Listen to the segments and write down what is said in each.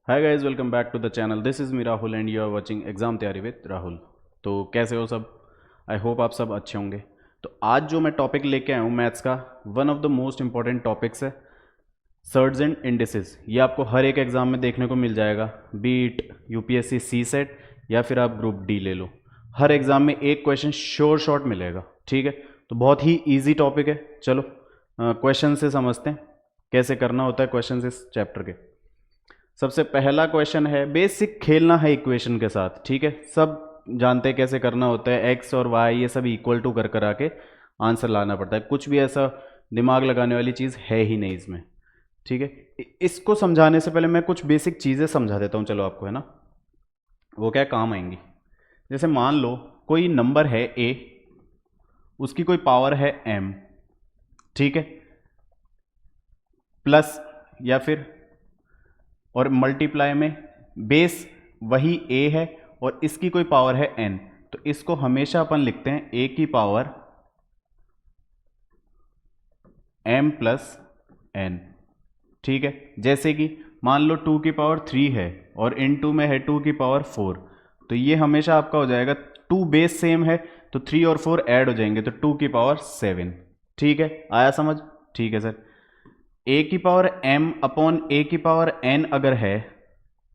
Hi guys, welcome back to the channel. This is me Rahul and you are watching exam taiyari with Rahul. तो कैसे हो सब? I hope आप सब अच्छे होंगे। तो आज जो मैं टॉपिक लेके आया हूँ मैथ्स का, one of the most important topics है सर्ड्स एंड इंडिसेस। ये आपको हर एक एग्ज़ाम में देखने को मिल जाएगा, बीट यूपीएससी सी सेट या फिर आप ग्रुप डी ले लो। हर एग्ज़ाम में एक क्वेश्चन श्योर शॉट मिलेगा, ठीक है। तो बहुत ही ईजी टॉपिक है। चलो क्वेश्चन से समझते हैं कैसे करना होता है क्वेश्चन इस चैप्टर के। सबसे पहला क्वेश्चन है, बेसिक खेलना है इक्वेशन के साथ, ठीक है। सब जानते हैं कैसे करना होता है, एक्स और वाई ये सब इक्वल टू कर आके आंसर लाना पड़ता है। कुछ भी ऐसा दिमाग लगाने वाली चीज़ है ही नहीं इसमें, ठीक है। इसको समझाने से पहले मैं कुछ बेसिक चीज़ें समझा देता हूँ, चलो आपको, है ना। वो क्या काम आएंगी। जैसे मान लो कोई नंबर है ए, उसकी कोई पावर है एम, ठीक है, प्लस या फिर और मल्टीप्लाई में बेस वही a है और इसकी कोई पावर है n, तो इसको हमेशा अपन लिखते हैं a की पावर m प्लस n, ठीक है। जैसे कि मान लो 2 की पावर 3 है और इन 2 में है 2 की पावर 4, तो ये हमेशा आपका हो जाएगा 2 बेस सेम है तो 3 और 4 ऐड हो जाएंगे तो 2 की पावर 7, ठीक है। आया समझ? ठीक है सर। a की पावर m अपॉन a की पावर n अगर है,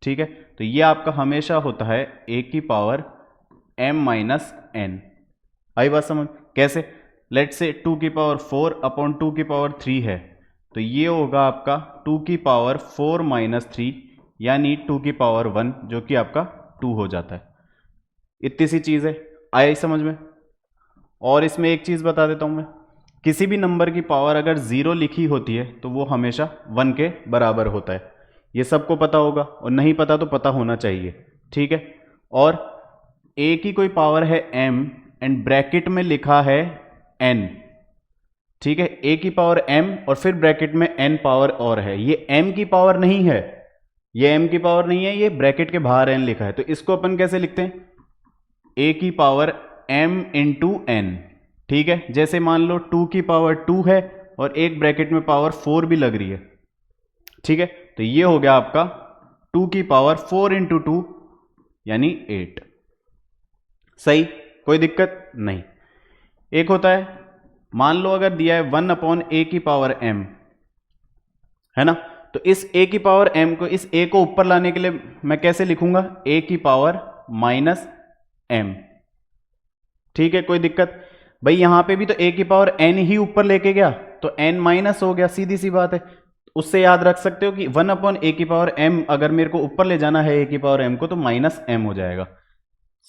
ठीक है, तो ये आपका हमेशा होता है a की पावर m माइनस n। आई बात समझ? कैसे? लेट से 2 की पावर 4 अपॉन 2 की पावर 3 है, तो ये होगा आपका 2 की पावर 4 माइनस 3 यानी 2 की पावर 1, जो कि आपका 2 हो जाता है। इतनी सी चीज़ है, आई समझ में? और इसमें एक चीज़ बता देता हूँ मैं, किसी भी नंबर की पावर अगर 0 लिखी होती है तो वो हमेशा 1 के बराबर होता है। ये सबको पता होगा और नहीं पता तो पता होना चाहिए, ठीक है। और a की कोई पावर है m एंड ब्रैकेट में लिखा है n, ठीक है। a की पावर m और फिर ब्रैकेट में n पावर और है, ये m की पावर नहीं है, ये m की पावर नहीं है, ये ब्रैकेट के बाहर n लिखा है। तो इसको अपन कैसे लिखते हैं? a की पावर m इंटू n, ठीक है। जैसे मान लो 2 की पावर 2 है और एक ब्रैकेट में पावर 4 भी लग रही है, ठीक है। तो ये हो गया आपका 2 की पावर 4 इंटू 2 यानी 8। सही, कोई दिक्कत नहीं। एक होता है, मान लो अगर दिया है 1 अपॉन a की पावर m, है ना, तो इस a की पावर m को, इस a को ऊपर लाने के लिए मैं कैसे लिखूंगा? a की पावर माइनस m, ठीक है। कोई दिक्कत? भाई यहां पे भी तो a की पावर n ही ऊपर लेके गया तो n माइनस हो गया, सीधी सी बात है। उससे याद रख सकते हो कि 1 अपॉन a की पावर m अगर मेरे को ऊपर ले जाना है a की पावर m को तो माइनस m हो जाएगा।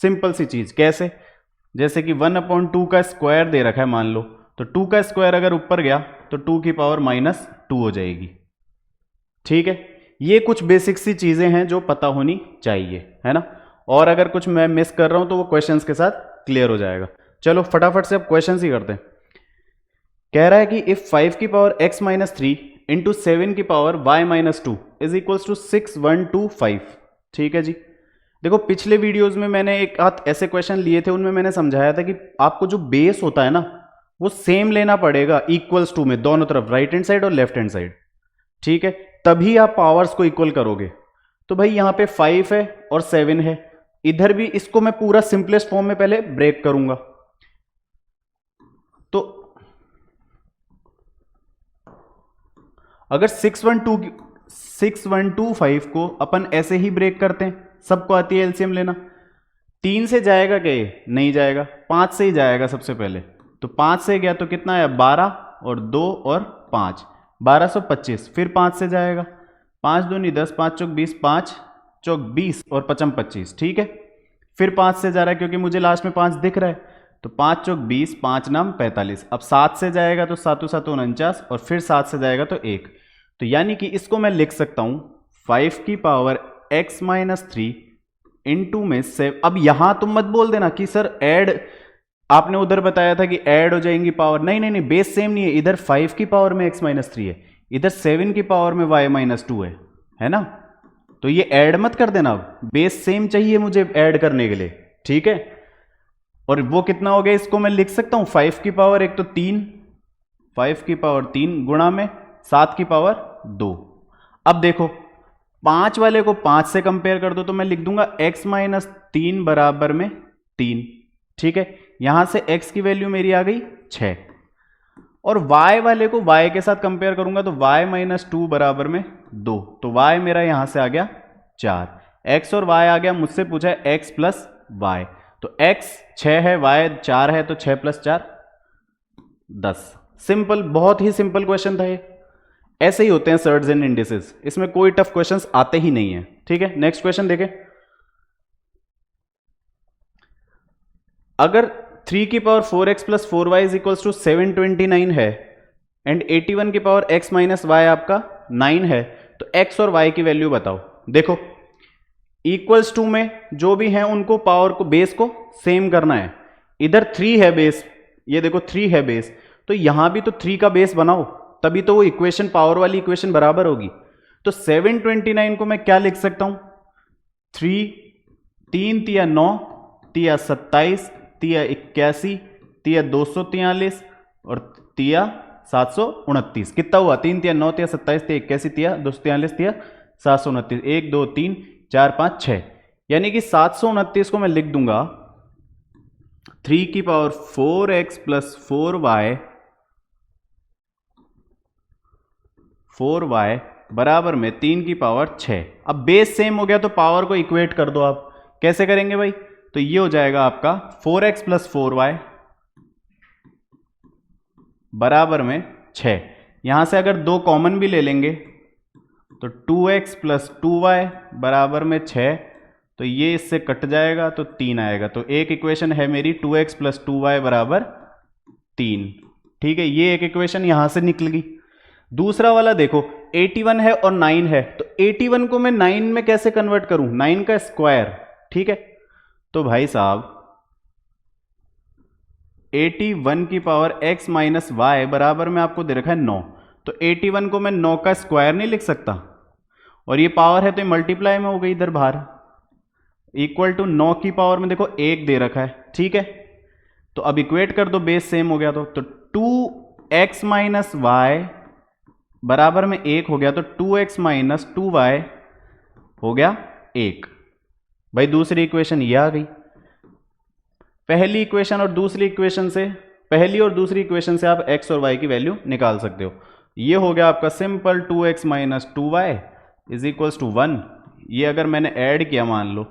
सिंपल सी चीज। कैसे? जैसे कि 1 अपॉन 2 का स्क्वायर दे रखा है मान लो, तो 2 का स्क्वायर अगर ऊपर गया तो 2 की पावर माइनस 2 हो जाएगी, ठीक है। ये कुछ बेसिक सी चीजें हैं जो पता होनी चाहिए, है ना। और अगर कुछ मैं मिस कर रहा हूं तो वो क्वेश्चंस के साथ क्लियर हो जाएगा। चलो फटाफट से अब क्वेश्चन ही करते हैं। कह रहा है कि इफ 5 की पावर x माइनस 3 इंटू 7 की power y minus 2 is equals to 6125, ठीक है जी। देखो पिछले वीडियोस में मैंने एक आध ऐसे क्वेश्चन लिए थे, उनमें मैंने समझाया था कि आपको जो बेस होता है ना वो सेम लेना पड़ेगा इक्वल्स टू में, दोनों तरफ, राइट हैंड साइड और लेफ्ट हैंड साइड, ठीक है, तभी आप पावर्स को इक्वल करोगे। तो भाई यहां पे 5 है और 7 है, इधर भी इसको मैं पूरा सिंपलेस्ट फॉर्म में पहले ब्रेक करूंगा। तो अगर 6125 को अपन ऐसे ही ब्रेक करते हैं, सबको आती है एलसीएम लेना, 3 से जाएगा क्या? ये नहीं जाएगा, 5 से ही जाएगा सबसे पहले। तो 5 से गया तो कितना है? 12 और 2 और 5, 1225। फिर 5 से जाएगा, 5 दूनी 10, 5 चौक 20, 5 चौक 20 और 55 25, ठीक है। फिर 5 से जा रहा है क्योंकि मुझे लास्ट में 5 दिख रहा है, तो 5 चौक 20, 5 नाम 45। अब 7 से जाएगा तो 7 7 49 और फिर 7 से जाएगा तो 1। तो यानी कि इसको मैं लिख सकता हूं 5 की पावर x माइनस 3 इंटू में से, अब यहां तुम मत बोल देना कि सर ऐड, आपने उधर बताया था कि ऐड हो जाएंगी पावर, नहीं नहीं नहीं, बेस सेम नहीं है। इधर 5 की पावर में x माइनस 3 है, इधर 7 की पावर में y माइनस 2 है ना। तो ये ऐड मत कर देना, बेस सेम चाहिए मुझे ऐड करने के लिए, ठीक है। और वो कितना हो गया, इसको मैं लिख सकता हूं 5 की पावर, एक तो 3, 5 की पावर 3 गुणा में 7 की पावर 2। अब देखो 5 वाले को 5 से कंपेयर कर दो तो मैं लिख दूंगा x माइनस 3 बराबर में 3। ठीक है, यहां से x की वैल्यू मेरी आ गई 6, और y वाले को y के साथ कंपेयर करूंगा तो y माइनस 2 बराबर में 2, तो y मेरा यहां से आ गया 4। x और y आ गया, मुझसे पूछा है x प्लस y, तो x 6 है, y 4 है, तो 6 प्लस 4 10। सिंपल, बहुत ही सिंपल क्वेश्चन था ये। ऐसे ही होते हैं सर्ट्स एंड इंडिसेस, इसमें कोई टफ क्वेश्चंस आते ही नहीं है। ठीक है, नेक्स्ट क्वेश्चन देखें। अगर 3 की power 4x plus 4y is equals to 729 है एंड 81 की पावर x माइनस y आपका 9 है, तो x और y की वैल्यू बताओ। देखो इक्वल्स टू में जो भी है उनको पावर को, बेस को सेम करना है। इधर 3 है बेस, ये देखो 3 है बेस, तो यहां भी तो 3 का बेस बनाओ, तभी तो वो इक्वेशन, पावर वाली इक्वेशन बराबर होगी। तो 729 को मैं क्या लिख सकता हूं, 3 3 तिया 9 तिया 27 तिया 81 तिया 243 और तिया 729, कितना हुआ, 3 तिया 9 तिया 27 तिया 81 तिया 243 तिया 729, 1 2 3 4 5 6, यानी कि 729 को मैं लिख दूंगा 3 की पावर 4x प्लस 4y बराबर में 3 की पावर 6। अब बेस सेम हो गया तो पावर को इक्वेट कर दो आप। कैसे करेंगे भाई, तो ये हो जाएगा आपका 4x प्लस 4y बराबर में 6। यहां से अगर 2 कॉमन भी ले लेंगे तो 2x प्लस 2y बराबर में 6, तो ये इससे कट जाएगा तो 3 आएगा। तो एक इक्वेशन है मेरी 2x प्लस 2y बराबर 3। ठीक है, ये एक इक्वेशन यहां से निकल गई। दूसरा वाला देखो 81 है और 9 है, तो 81 को मैं 9 में कैसे कन्वर्ट करूं, 9 का स्क्वायर। ठीक है, तो भाई साहब 81 की पावर x माइनस वाई बराबर में आपको दे रखा है 9, तो 81 को मैं 9 का स्क्वायर नहीं लिख सकता, और ये पावर है तो ये मल्टीप्लाई में हो गई इधर बाहर, इक्वल टू 9 की पावर में देखो 1 दे रखा है। ठीक है, तो अब इक्वेट कर दो, बेस सेम हो गया तो 2x माइनस वाई बराबर में 1 हो गया, तो 2x माइनस 2y हो गया 1। भाई दूसरी इक्वेशन ये आ गई। पहली इक्वेशन और दूसरी इक्वेशन से, पहली और दूसरी इक्वेशन से आप x और y की वैल्यू निकाल सकते हो। ये हो गया आपका simple 2x minus 2y is equals to 1। ये अगर मैंने ऐड किया मान लो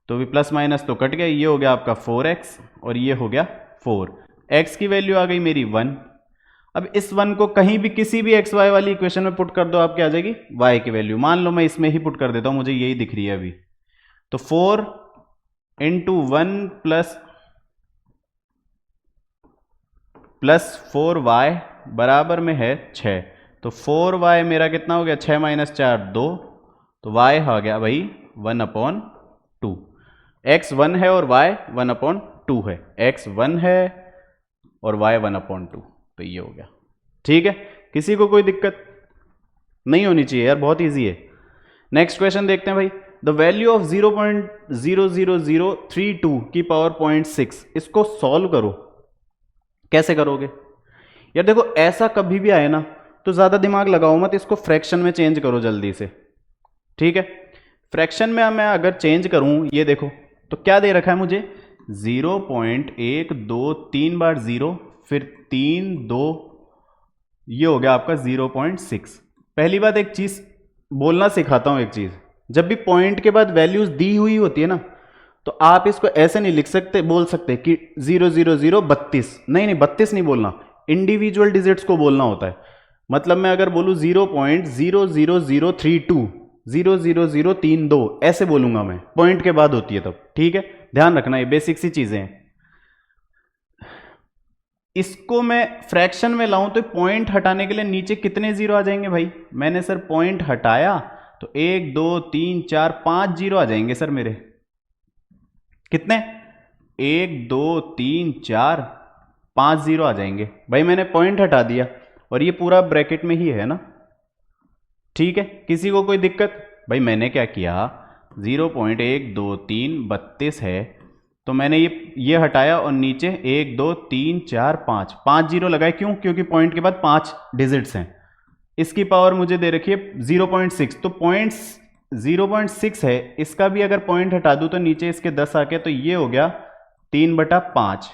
तो भी प्लस माइनस तो कट गया, ये हो गया आपका 4x और ये हो गया 4। x की वैल्यू आ गई मेरी 1। अब इस 1 को कहीं भी किसी भी एक्स वाई वाली इक्वेशन में पुट कर दो, आप क्या आ जाएगी y की वैल्यू। मान लो मैं इसमें ही पुट कर देता हूं, मुझे यही दिख रही है अभी, तो 4 इंटू 1 प्लस 4y बराबर में है 6, तो 4y मेरा कितना हो गया, 6 माइनस 4 2, तो y आ गया भाई 1/2। x 1 है और y 1/2 है, x 1 है और y 1/2, तो ये हो गया। ठीक है, किसी को कोई दिक्कत नहीं होनी चाहिए यार, बहुत इजी है। नेक्स्ट क्वेश्चन देखते हैं भाई। द वैल्यू ऑफ 0.00032 की पावर 0.6, इसको सॉल्व करो। कैसे करोगे यार, देखो ऐसा कभी भी आए ना तो ज्यादा दिमाग लगाओ मत, इसको फ्रैक्शन में चेंज करो जल्दी से। ठीक है, फ्रैक्शन में मैं अगर चेंज करूं, ये देखो तो क्या दे रखा है मुझे 0.123 बार 0 फिर 3 2, ये हो गया आपका 0.6। पहली बात एक चीज बोलना सिखाता हूं, एक चीज, जब भी पॉइंट के बाद वैल्यूज दी हुई होती है ना, तो आप इसको ऐसे नहीं लिख सकते, बोल सकते कि 00032, नहीं 32 नहीं बोलना, इंडिविजुअल डिजिट्स को बोलना होता है। मतलब मैं अगर बोलूं 0.00032 00032 ऐसे बोलूंगा मैं, पॉइंट के बाद होती है तब। ठीक है, ध्यान रखना, ये बेसिक सी चीजें हैं। इसको मैं फ्रैक्शन में लाऊं तो पॉइंट हटाने के लिए नीचे कितने जीरो आ जाएंगे भाई, मैंने सर पॉइंट हटाया तो 1 2 3 4 5 जीरो आ जाएंगे सर मेरे। कितने, 1 2 3 4 5 जीरो आ जाएंगे भाई, मैंने पॉइंट हटा दिया और ये पूरा ब्रैकेट में ही है ना। ठीक है, किसी को कोई दिक्कत भाई, मैंने क्या किया 0.123 32 है, तो मैंने ये हटाया और नीचे 1 2 3 4 5 जीरो लगाए, क्यों, क्योंकि पॉइंट के बाद 5 डिजिट्स हैं। इसकी पावर मुझे दे रखी है 0.6, तो 0.6 है, इसका भी अगर पॉइंट हटा दूं तो नीचे इसके 10 आके, तो ये हो गया 3/5।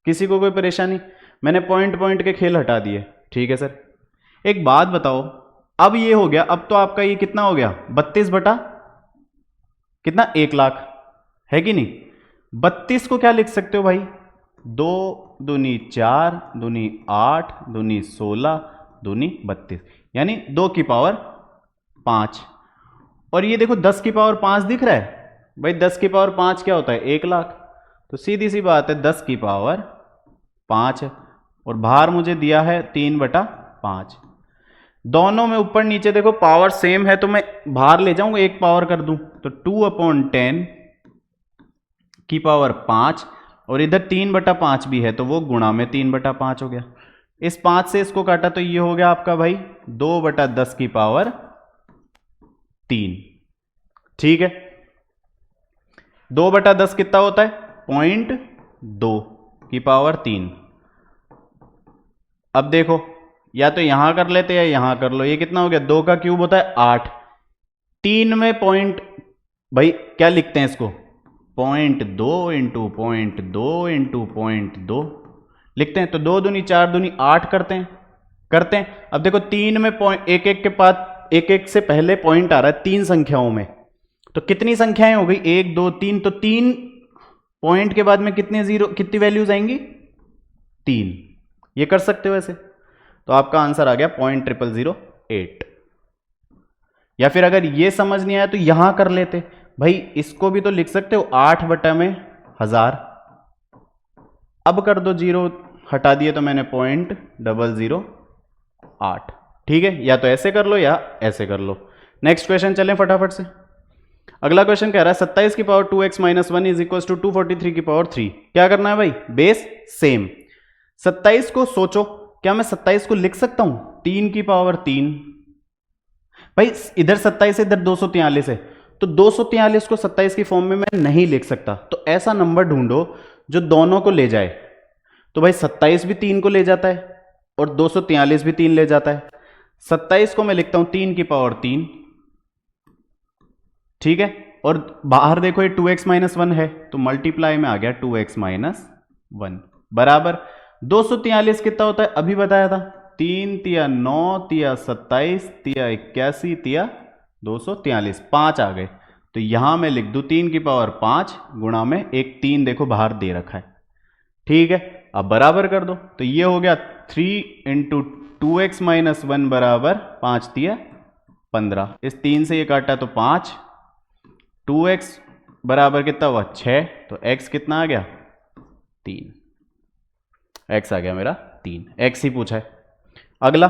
किसी को कोई परेशानी? मैंने पॉइंट पॉइंट के खेल हटा दिए। ठीक है सर, एक बात बताओ, अब ये हो गया, अब तो आपका ये कितना हो गया, 32 बटा कितना, 1 लाख, है कि नहीं? 32 को क्या लिख सकते हो भाई, 2 दूनी 4 दूनी 8 दूनी 16 दूनी 32, यानी 2 की पावर 5। और ये देखो 10 की पावर 5 दिख रहा है भाई, 10 की पावर 5 क्या होता है, 1 लाख। तो सीधी सी बात है 10 की पावर 5 है, और भार मुझे दिया है 3/5। दोनों में ऊपर नीचे देखो पावर सेम है, तो मैं भार ले जाऊंगा, एक पावर कर दूं, तो 2/10 की पावर 5, और इधर 3/5 भी है, तो वो गुणा में 3/5 हो गया। इस 5 से इसको काटा तो ये हो गया आपका भाई 2/10 की पावर 3। ठीक है, 2/10 कितना होता है, 0.2 की पावर 3। अब देखो, या तो यहां कर लेते या यहां कर लो, ये कितना हो गया, 2 का क्यूब होता है 8, 3 में पॉइंट, भाई क्या लिखते हैं इसको, 0.2 इंटू 0.2 लिखते हैं, तो 2 दूनी 4 दूनी 8 करते हैं। अब देखो 3 में पॉइंट, एक एक के पास एक एक से पहले पॉइंट आ रहा है 3 संख्याओं में, तो कितनी संख्याएं हो गई, 1 2 3, तो 3 पॉइंट के बाद में कितने जीरो, कितनी वैल्यूज आएंगी, 3। ये कर सकते हो ऐसे, तो आपका आंसर आ गया 0.0008। या फिर अगर ये समझ नहीं आया तो यहां कर लेते भाई, इसको भी तो लिख सकते हो 8/1000। अब कर दो, जीरो हटा दिए तो मैंने 0.008। ठीक है, या तो ऐसे कर लो या ऐसे कर लो। नेक्स्ट क्वेश्चन चलें फटाफट से। अगला क्वेश्चन कह रहा है 27 की power 2x - 1 is equal to 243 की पावर 3। क्या करना है भाई, बेस सेम। 27 को सोचो, क्या मैं 27 को लिख सकता हूं 3 की पावर 3? भाई इधर 27 है, इधर 243 है, तो 243 को 27 की फॉर्म में मैं नहीं लिख सकता, तो ऐसा नंबर ढूंढो जो दोनों को ले जाए। तो भाई 27 भी 3 को ले जाता है और 243 भी 3 ले जाता है। 27 को मैं लिखता हूं 3 की पावर 3। ठीक है, और बाहर देखो ये 2x - 1 है, तो मल्टीप्लाई में आ गया 2x - 1 बराबर 243 कितना होता है, अभी बताया था, 3 तिया 9 तिया 27 तिया 81 तिया 243, 5 आ गए। तो यहां मैं लिख दूं 3 की पावर 5 गुणा में एक 3 देखो बाहर दे रखा है। ठीक है, अब बराबर कर दो, तो ये हो गया 3 इंटू 2x - 1 बराबर 5 तिया 15। इस 3 से ये काटा तो 5, 2x बराबर कितना हुआ 6, तो x कितना आ गया 3, x आ गया मेरा 3, x ही पूछा है। अगला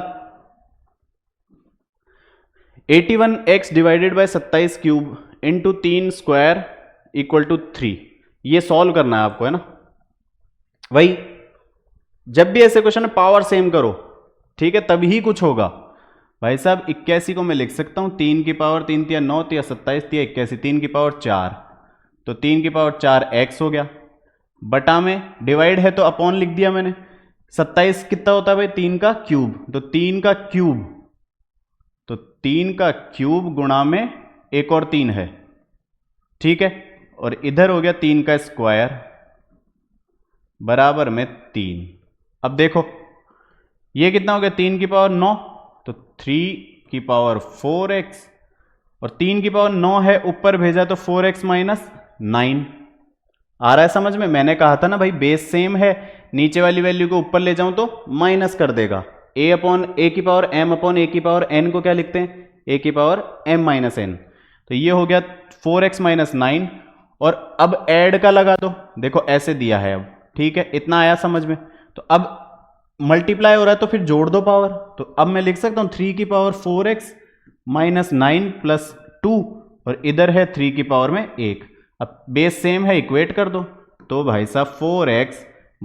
81x divided by 27 cube into 3 square equal to 3। ये सॉल्व करना है आपको, है ना। वही जब भी ऐसे क्वेश्चन पावर सेम करो, ठीक है, तभी कुछ होगा। भाई साहब 81 को मैं लिख सकता हूं 3 की पावर 3 तिया 9 तिया 27 तिया 81, 3 की पावर 4, तो 3 की पावर 4 x हो गया, बटा में डिवाइड है तो अपॉन लिख दिया मैंने। 27 कितना होता है भाई, 3 का क्यूब, तो 3 का क्यूब, तो 3 का क्यूब गुणा में एक और 3 है। ठीक है, और इधर हो गया 3 का स्क्वायर बराबर में 3। अब देखो ये कितना हो गया, 3 की पावर 9, तो 3 की पावर 4x, और 3 की पावर 9 है, ऊपर भेजा तो 4x - 9 आ रहा है समझ में। मैंने कहा था ना भाई बेस सेम है, नीचे वाली वैल्यू को ऊपर ले जाऊं तो माइनस कर देगा। a की पावर m अपॉन a की पावर n को क्या लिखते हैं, a की पावर m - n, तो ये हो गया 4x - 9, और अब ऐड का लगा दो, देखो ऐसे दिया है अब। ठीक है, इतना आया समझ में। तो अब मल्टीप्लाई हो रहा है तो फिर जोड़ दो पावर, तो अब मैं लिख सकता हूं 3 की पावर 4x - 9 प्लस 2, और इधर है 3 की पावर में 1। अब बेस सेम है, इक्वेट कर दो, तो भाई साहब 4x -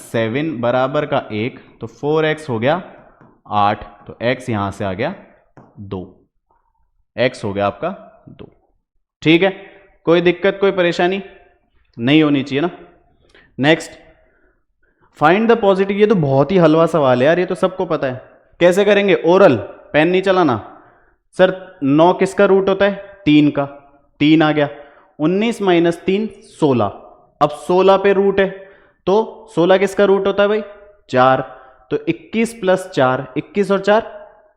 7 बराबर का 1, तो 4x हो गया 8, तो x यहां से आ गया 2, x हो गया आपका 2। ठीक है, कोई दिक्कत कोई परेशानी नहीं होनी चाहिए ना। Next find the positive. ये तो बहुत ही हलवा सवाल है यार, ये तो सबको पता है। कैसे करेंगे, ओरल, पेन नहीं चलाना। सर 9 किसका रूट होता है, 3 का, 3 आ गया, 19 माइनस 3 16। अब 16 पे रूट है तो 16 किसका रूट होता है भाई? 4। तो 21 प्लस 4, 21 और 4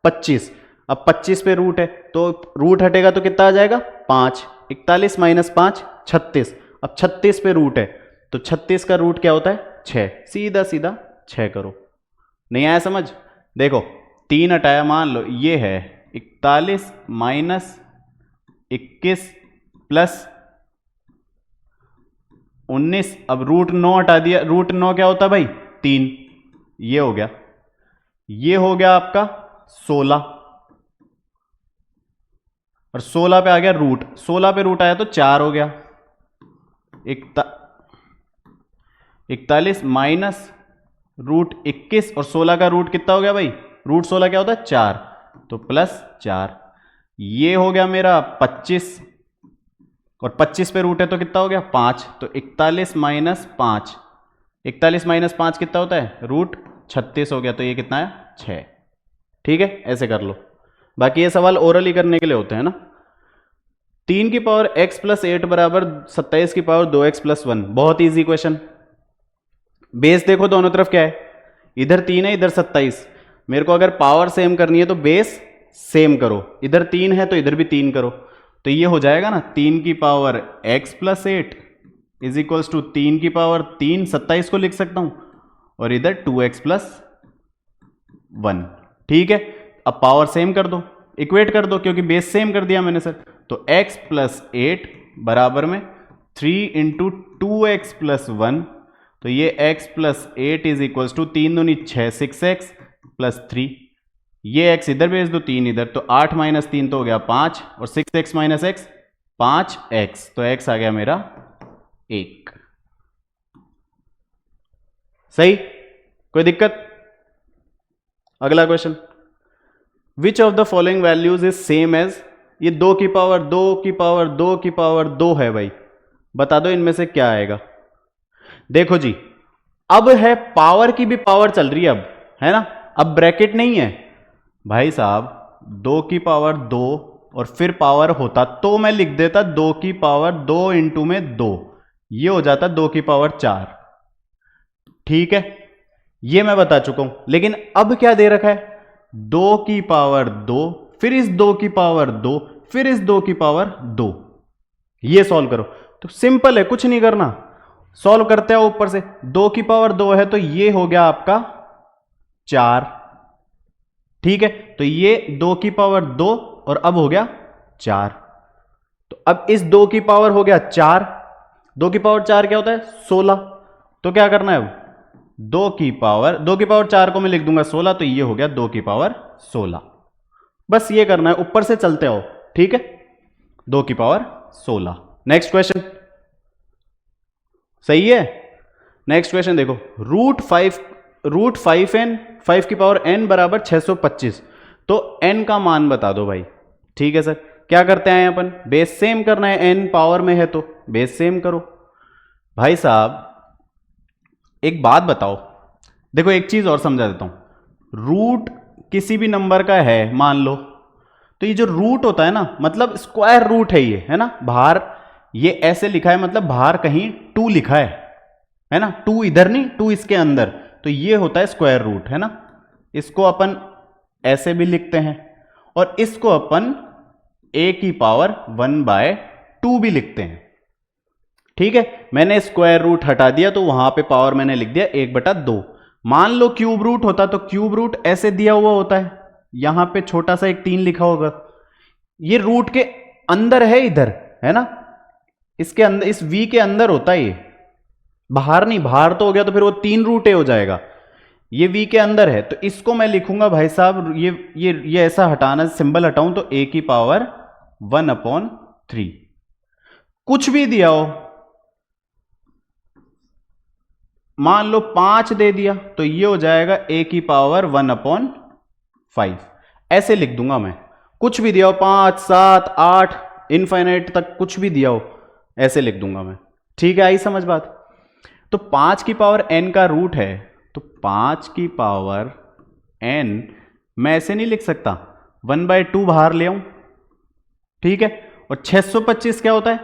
25। अब 25 पे रूट है तो रूट हटेगा तो कितना आ जाएगा? 5। 41 माइनस 5 36। अब 36 पे रूट है तो 36 का रूट क्या होता है? 6। सीधा सीधा 6 करो। नहीं आया समझ? देखो 3 हटाया, मान लो ये है 41 माइनस 21 प्लस 19। अब रूट 9 हटा दिया, रूट 9 क्या होता है भाई? 3। ये हो गया, ये हो गया आपका 16 और 16 पे आ गया रूट, 16 पे रूट आया तो 4 हो गया। 41 माइनस रूट 21 और 16 का रूट कितना हो गया भाई? रूट 16 क्या होता है? 4। तो प्लस 4। ये हो गया मेरा 25 और 25 पे रूट है तो कितना हो गया? 5। तो 41 माइनस 5, 41 माइनस 5 कितना होता है? रूट 36 हो गया। तो ये कितना है? 6। ठीक है, ऐसे कर लो। बाकी ये सवाल ओरली करने के लिए होते हैं ना। 3 की पावर x प्लस 8 बराबर 27 की पावर 2x प्लस 1। बहुत ईजी क्वेश्चन। बेस देखो दोनों तरफ क्या है, इधर 3 है इधर 27। मेरे को अगर पावर सेम करनी है तो बेस सेम करो, इधर 3 है तो इधर भी 3 करो। तो ये हो जाएगा ना 3 की power x plus 8 is equals to 3 की पावर 3, 27 को लिख सकता हूं, और इधर 2x प्लस 1। ठीक है, अब पावर सेम कर दो, इक्वेट कर दो, क्योंकि बेस सेम कर दिया मैंने सर। तो x प्लस 8 बराबर में 3 इंटू 2x प्लस 1। तो ये x plus 8 is equals to 3 दूनी 6, 6x प्लस 3। ये x इधर भेज दो, 3 इधर, तो 8 माइनस 3 तो हो गया 5, और 6x माइनस x 5x। तो x आ गया मेरा 1। सही, कोई दिक्कत? अगला question, which of the following values is same as, ये 2 की पावर 2 की पावर 2 की पावर 2 है भाई, बता दो इनमें से क्या आएगा। देखो जी, अब है पावर की भी पावर चल रही है, अब है ना, अब ब्रैकेट नहीं है भाई साहब। 2 की पावर 2 और फिर पावर होता तो मैं लिख देता 2 की पावर 2 इंटू में 2, ये हो जाता 2 की पावर 4। ठीक है, ये मैं बता चुका हूं। लेकिन अब क्या दे रखा है? 2 की पावर 2, फिर इस 2 की पावर 2, फिर इस 2 की पावर 2। ये सॉल्व करो। तो सिंपल है, कुछ नहीं करना, सॉल्व करते हो ऊपर से। 2 की पावर 2 है तो ये हो गया आपका 4। ठीक है, तो ये 2 की पावर 2 और अब हो गया 4। तो अब इस 2 की पावर हो गया 4, 2 की पावर 4 क्या होता है? 16। तो क्या करना है अब? 2 की पावर 4 को मैं लिख दूंगा 16, तो ये हो गया 2 की पावर 16। बस ये करना है, ऊपर से चलते आओ। ठीक है, 2 की पावर 16। नेक्स्ट क्वेश्चन, सही है। नेक्स्ट क्वेश्चन देखो, रूट 5n 5 की पावर n बराबर 625। तो n का मान बता दो भाई। ठीक है सर, क्या करते हैं अपन? बेस सेम करना है, n पावर में है तो बेस सेम करो। भाई साहब एक बात बताओ, देखो एक चीज और समझा देता हूं। रूट किसी भी नंबर का है मान लो, तो ये जो रूट होता है ना, मतलब स्क्वायर रूट है ये, है ना। बाहर ये ऐसे लिखा है, मतलब बाहर कहीं 2 लिखा है ना, 2 इधर नहीं, 2 इसके अंदर, तो ये होता है स्क्वायर रूट, है ना। इसको अपन ऐसे भी लिखते हैं, और इसको अपन a की पावर 1/2 भी लिखते हैं। ठीक है, मैंने स्क्वायर रूट हटा दिया तो वहां पे पावर मैंने लिख दिया 1/2। मान लो क्यूब रूट होता तो क्यूब रूट ऐसे दिया हुआ होता है, यहां पे छोटा सा एक 3 लिखा होगा, ये रूट के अंदर है इधर, है ना, इसके अंदर, इस v के अंदर होता है ये, बाहर नहीं। बाहर तो हो गया तो फिर वो 3 रूट हो जाएगा, ये v के अंदर है। तो इसको मैं लिखूंगा भाई साहब, ये ऐसा हटाना, सिंबल हटाऊं तो a की पावर 1/3। कुछ भी दिया हो, मान लो 5 दे दिया तो ये हो जाएगा a की पावर 1/5। ऐसे लिख दूंगा मैं, कुछ भी दिया हो, 5 7 8 इनफाइनाइट तक कुछ भी दिया हो, ऐसे लिख दूंगा मैं। ठीक है, आई समझ बात? तो 5 की पावर n का रूट है, तो 5 की पावर n मैं ऐसे नहीं लिख सकता, 1/2 बाहर ले आऊं। ठीक है, और 625 क्या होता है?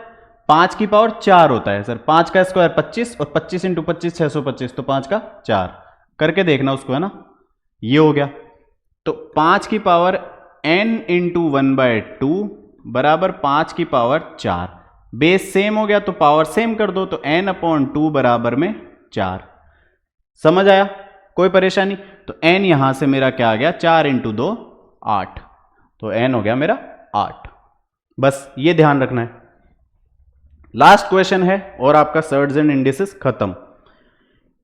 5 की पावर 4 होता है सर। 5 का स्क्वायर 25 और 25 इंटू 25 625, तो 5 का 4 करके देखना उसको, है ना। ये हो गया। तो 5 की पावर n इंटू 1/2 बराबर 5 की पावर 4। बेस सेम हो गया तो पावर सेम कर दो, तो n/2 बराबर में 4। समझ आया? कोई परेशानी? तो n यहां से मेरा क्या आ गया? 4 इंटू 2 8, तो n हो गया मेरा 8। बस ये ध्यान रखना है। लास्ट क्वेश्चन है और आपका सर्ड्स एंड इंडिसेस खत्म।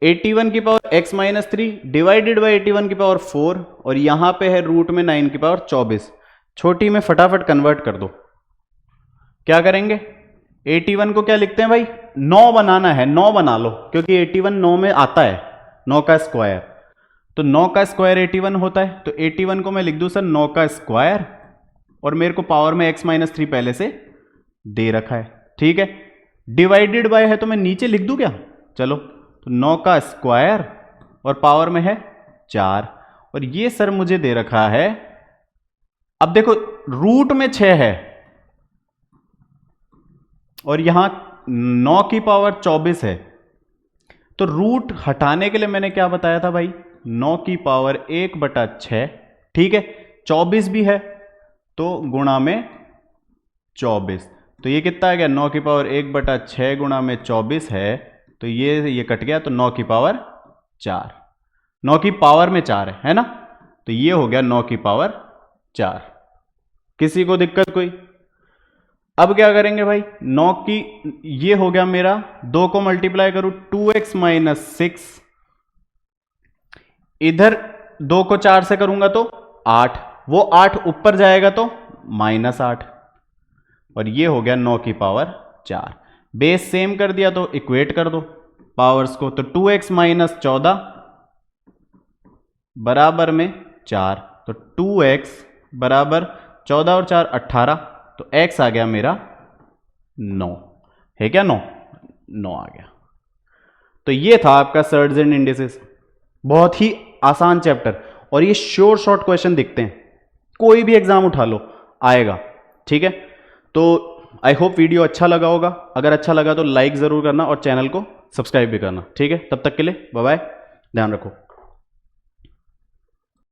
81 की power x minus 3 divided by 81 की पावर 4, और यहां पे है रूट में 9 की पावर 24। छोटी में फटाफट कन्वर्ट कर दो। क्या करेंगे? 81 को क्या लिखते हैं भाई? 9 बनाना है, 9 बना लो, क्योंकि 81 9 में आता है, 9 का स्क्वायर। तो 9 का स्क्वायर 81 होता है, तो 81 को मैं लिख दूं सर 9 का स्क्वायर, और मेरे को पावर में x माइनस 3 पहले से दे रखा है, ठीक है। डिवाइडेड बाय है तो मैं नीचे लिख दूं क्या? चलो, तो 9 का स्क्वायर और पावर में है 4, और ये सर मुझे दे रखा है, अब देखो रूट में 6 है और यहां 9 की पावर 24 है, तो रूट हटाने के लिए मैंने क्या बताया था भाई? 9 की पावर 1/6, ठीक है। 24 भी है तो गुणा में 24, तो ये कितना आ गया? 9 की पावर 1/6 गुणा में 24 है, तो ये कट गया, तो 9 की पावर 4, 9 की पावर में 4 है ना, तो ये हो गया 9 की पावर 4। किसी को दिक्कत कोई? अब क्या करेंगे भाई? 9 की, ये हो गया मेरा, 2 को मल्टीप्लाई करूं 2x माइनस 6, इधर 2 को 4 से करूंगा तो 8, वो 8 ऊपर जाएगा तो -8, और ये हो गया 9 की पावर 4। बेस सेम कर दिया तो इक्वेट कर दो पावर्स को, तो 2x माइनस 14 बराबर में 4, तो 2x बराबर 14 और 4 18, तो x आ गया मेरा 9, है क्या? 9 आ गया। तो ये था आपका सर्ड्स एंड इंडिसेस, बहुत ही आसान चैप्टर, और ये श्योर शॉर्ट क्वेश्चन दिखते हैं, कोई भी एग्जाम उठा लो आएगा, ठीक है। तो आई होप वीडियो अच्छा लगा होगा, अगर अच्छा लगा तो लाइक जरूर करना और चैनल को सब्सक्राइब भी करना, ठीक है। तब तक के लिए बाय बाय, ध्यान रखो।